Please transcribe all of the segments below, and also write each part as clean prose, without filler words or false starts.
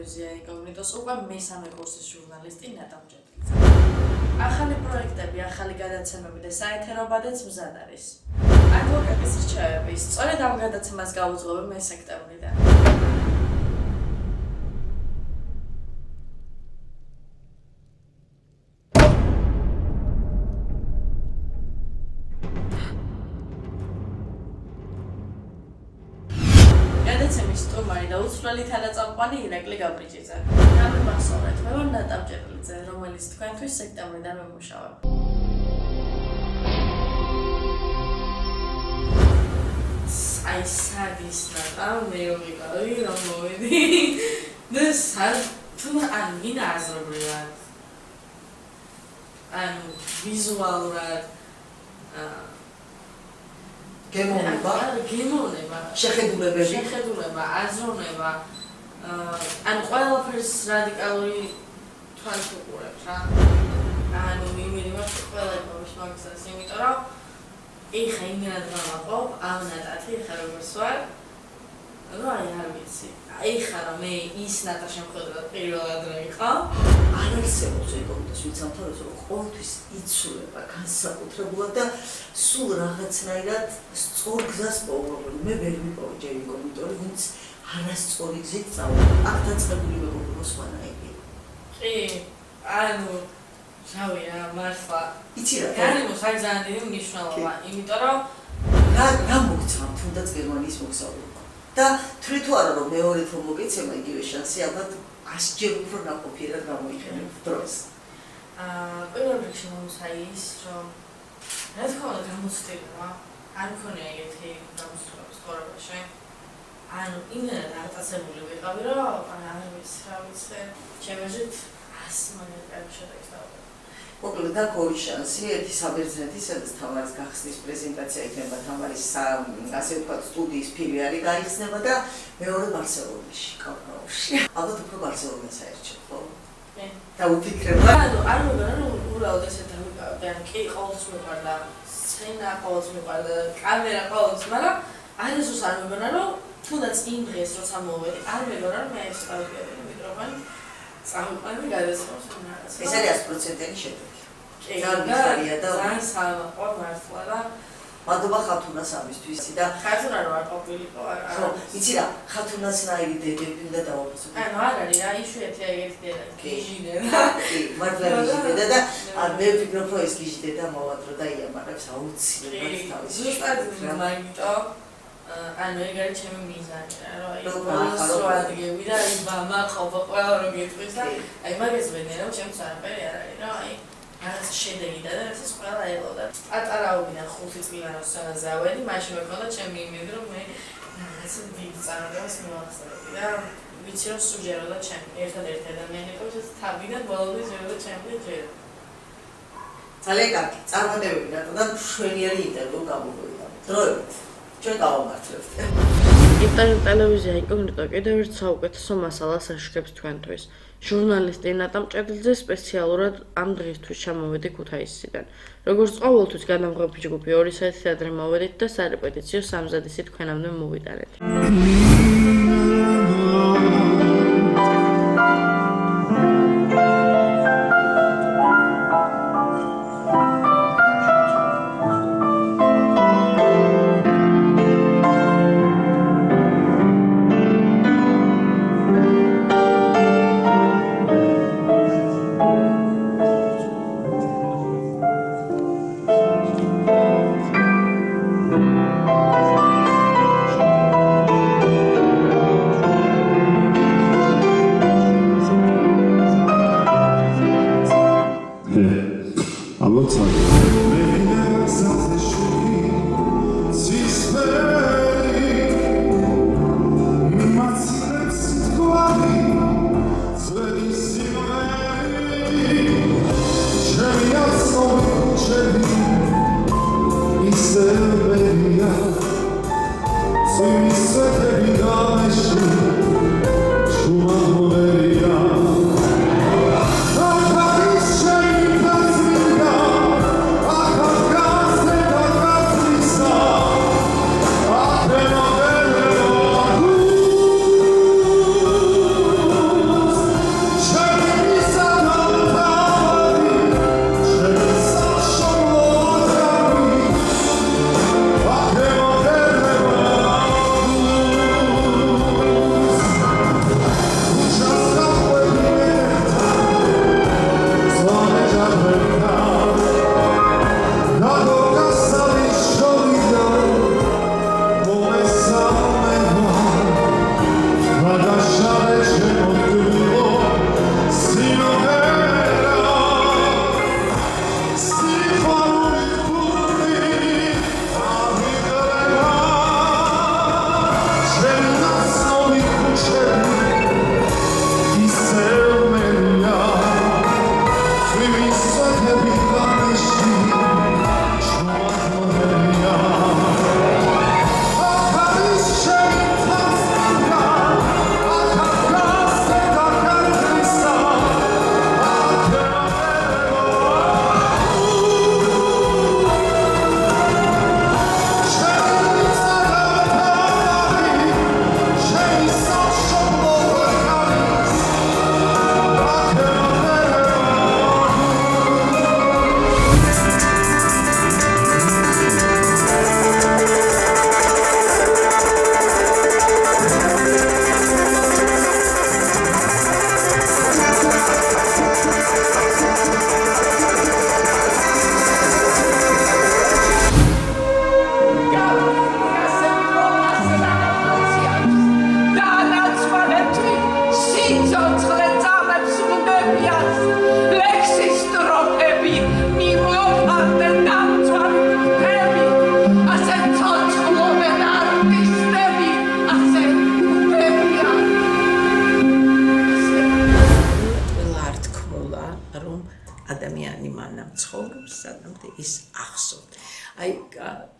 ტელევიზია ინკოგნიტოს უკვე მესამე კურსის ჟურნალისტი ნატა მჭედლიძე. ახალი პროექტები, ახალი გადაცემები და საეთერობადაც მზად არის. ადვოკატის რჩევები, სწორედ ამ გადაცემას გავუძღვებენ მე-სექტემბრიდან. გადაცემის სტუმარი და უცვლელი თანაწამყვანი ირაკლი გაბრიჯიძე. გამიმახსოვრეთ, მე ვარ ნატა მჭედლიძე, რომელიც თქვენთვის სექტემბრიდან მემუშავებ. აი სადის ნატა, მე ვიყავი, რომ მოვედი და ან მინდა აზრობრივად, ანუ ვიზუალურად გემოვნება, შეხედულება, აზროვნება, ანუ ყველაფერს რადიკალური თვალით უყურებთ რა. ანუ იმედი მაქვს ყველა ეპოქის მაგისტრს, იმიტომ რომ ეხა იმენად გავაყობ, ამ ნატათი ეხა როგორც ვარ, ну აი არ ვიცი. ეხა რომ მე ის ნატა შემოხვედრა პირველად რა იყო, არ არსებობს ეკონომიკის ვიცამთავროს რომ ყოველთვის იცვლება განსაკუთრებულად და სულ რაღაცნაირად სწორ გზას პოულობენ. მე ვერ ვიპოვე ჯერ ეკონომიკტორი, ვინც არასწორი გზით წავიდა. აქ დაწყებული მეგობრებო სხვანაირია. კი, ანუ რავია, მართლა. იცი რა? გარემოს არის ძალიან დიდი მნიშვნელობა, იმიტომ რომ რა მოგცემთ თუნდაც გერმანიის მოგზაურობა. და თვლით თუ არა რომ მეორედ რომ მოგეცემა იგივე შანსი, ალბათ 100-ჯერ უფრო ნაყოფიერად გამოიყენებ დროს. პირველ რიგში მომსაი ის, რომ რა თქმა უნდა გამოცდილება არ მქონია ეგეთი გამოცდილების ცხოვრებაში. ანუ იმენად არტაცებული ვიყავი, რომ არ ვიცი რა ვიცი, ჩემი აზრით 100 მაგალითად შედაგწავდა. მოკლედ აქ ორი შანსი, ერთი საბერძნეთის, სადაც თამარის გახსნის პრეზენტაცია იქნება, თამარის ასე ვთქვათ სტუდიის ფილიალი გაიხსნება და მეორე ბარსელონაში, კავკასიაში. ალბათ უფრო ბარსელონას აერჩევ, ხო? კი. და უფიქრება. ანუ არ მეგონა რომ უბრალოდ ესე დავიკავდი, ანუ კი ყოველთვის მიყვარდა სცენა, ყოველთვის მიყვარდა კამერა, ყოველთვის, მაგრამ არასდროს არ მეგონა რომ თუნდაც იმ დღეს როცა მოვედი, არ მეგონა რომ მე ეს დავიკავდი მიკროფონი. წავიყვანდი გადაცემას რაღაც. ეს არის 100%-იანი შედეგი. ძალიან სამყარო მართლა და მადლობა ხათუნას ამისთვის და ხათუნა რო არ ყოფილიყო არა. ხო, იცი რა, ხათუნასნაირი დედები უნდა დავაფასო. ანუ არ არის რა, იშვიათია ეგეთი დედა, გიჟი დედა. კი, მართლა გიჟი დედა და მე ვფიქრობ რომ ეს გიჟი დედა მოვადრო და იამარებს აუცილებლად თავის. ზუსტად მაგიტო ანუ ეგ არის ჩემი მიზანი რა, რომ აი ბოლოს რო ადგები და აი მამა ყველა რო გეტყვის და აი მაგას ვენე რომ ჩემს არაფერი არ არის, რომ აი რაღაც შედეგი და რაც ეს ყველა ელოდა. პატარაობიდან 5 წლიდან როდესაც ავედი, მაშინ მეკონდა ჩემი იმედი რომ მე რაღაც დიდ წარმატებას მივახსენებდი და ვიცი რომ სუჯეროდა ჩემი ერთადერთი ადამიანი იყო, ვისაც თავიდან ბოლომდე ჯეროდა ჩემი ჯერ. ძალიან კარგი, წარმატებები რატო და მშვენიერი ინტერვიუ გამოგვივიდა. დროებით ჩვენ გავამართლებთ. ინტერნეტ ტელევიზია ინკოგნიტო კიდევ ერთ საუკეთესო მასალას აშუქებს თქვენთვის. ჟურნალისტი ნატა მჭედლიძე სპეციალურად ამ დღისთვის ჩამოვედი ქუთაისიდან. როგორც ყოველთვის გადამღები ჯგუფი 2 საათით ადრე მოვედით და სარეპეტიციო სამზადისი თქვენამდე მოვიტანეთ.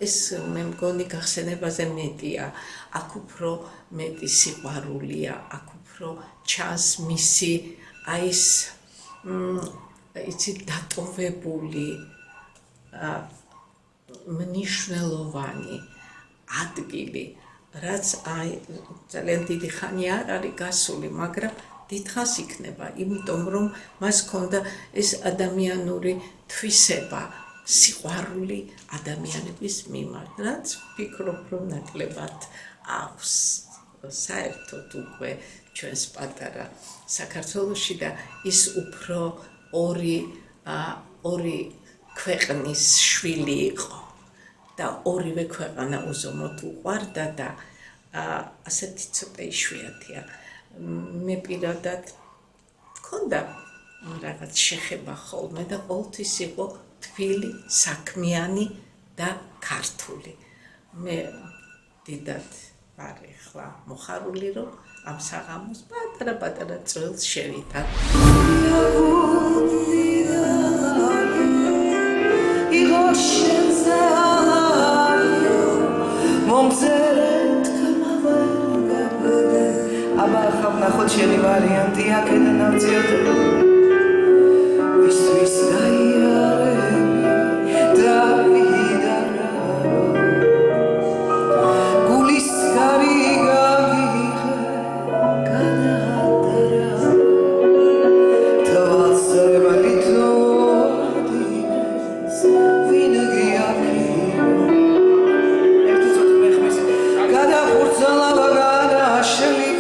ეს მე მგონი გახსენებაზე მეტია. აქ უფრო მეტი სიყვარულია, აქ უფრო ჩანს მისი აი ეს იცით დატოვებული მნიშვნელოვანი ადგილი, რაც აი ძალიან დიდი ხანი არ არის გასული, მაგრამ დიდხანს იქნება, იმიტომ რომ მას ჰქონდა ეს ადამიანური თვისება, სიყვარული ადამიანების მიმართ, რაც ვფიქრობ, რომ ნაკლებად აქვს საერთოდ უკვე ჩვენს პატარა საქართველოში და ის უფრო ორი ქვეყნის შვილი იყო და ორივე ქვეყანა უზომოდ უყვარდა და ასეთი ცოტა იშვიათია. მე პირადად მქონდა რაღაც შეხება ხოლმე და ყოველთვის იყო თბილი, საქმიანი და ქართული. მე დიდად ვარ ახლა მოხარული, რომ ამ საღამოს პატარა წელს შევიტან. აბა ხავ ნახოთ შენი ვარიანტი აქედან ავწიოთ ვისთვის გაიარები და ვიდარა გულის გარი გაგიღე გადაადარა თვალსრემალი თოდინეს ვინ გიაფირო ერთი წუთი მეხმის გადახურცალა გადაშლი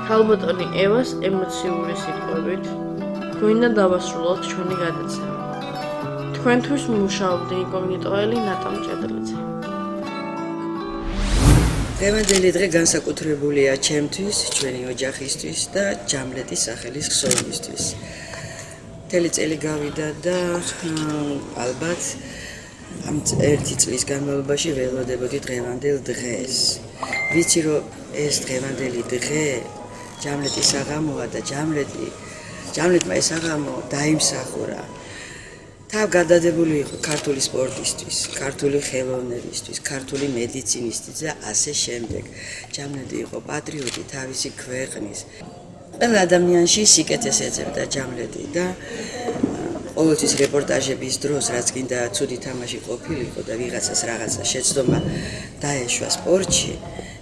ქალბატონი ევას ემოციური სიტყვებით გვინდა დავასრულოთ ჩვენი გადაცემა. თქვენთვის მუშაობდა ინკოგნიტოელი ნატა მჭედლიძე. დღევანდელი დღე განსაკუთრებულია ჩემთვის, ჩვენი ოჯახისთვის და ჯამლეთის სახელის ხსოვნისთვის. მთელი წელი გავიდა და ალბათ ამ ერთი წლის განმავლობაში ველოდებოდი დღევანდელ დღეს. ვიცი რომ ეს დღევანდელი დღე ჯამლეთის საღამოა და ჯამლეთმა ეს საღამო დაიმსახურა. თავ გადადებული იყო ქართული სპორტისთვის, ქართული ხელოვნებისთვის, ქართული მედიცინისთვის და ასე შემდეგ. ჯამლეთი იყო პატრიოტი თავისი ქვეყნის. ყველა ადამიანში სიკეთეს ეძებდა ჯამლეთი და ყოველთვის რეპორტაჟების დროს, რაც კიდე ცუდი თამაში ყოფილიყო და ვიღაცას რაღაცა შეცდომა დაეშვა სპორტში,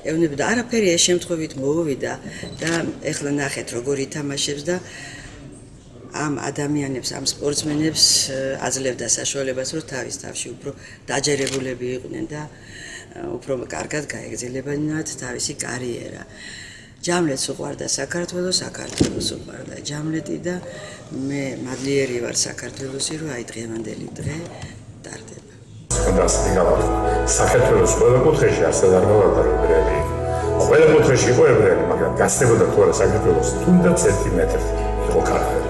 ეუბნებოდა არაფერი ეს შემთხვევით მოვიდა და ეხლა ნახეთ როგორ ითამაშებს და ამ ადამიანებს, ამ სპორტსმენებს აძლევდა საშუალებას, რომ თავის თავში უფრო დაჯერებულები იყვნენ და უფრო კარგად გაეგრძელებინათ თავისი კარიერა. ჯამლეთს უყვარდა საქართველოს უყვარდა ჯამლეთი და მე მადლიერი ვარ საქართველოსი, რომ აი დღევანდელი დღე ტარდება. საქართველოს ყველა კუთხეში არსად არ გავარდა ებრაელი. ყველა კუთხეში იყო ებრაელი, მაგრამ გასწრებოდა თუ არა საქართველოს თუნდაც 1 მეტრი იყო ქართველი.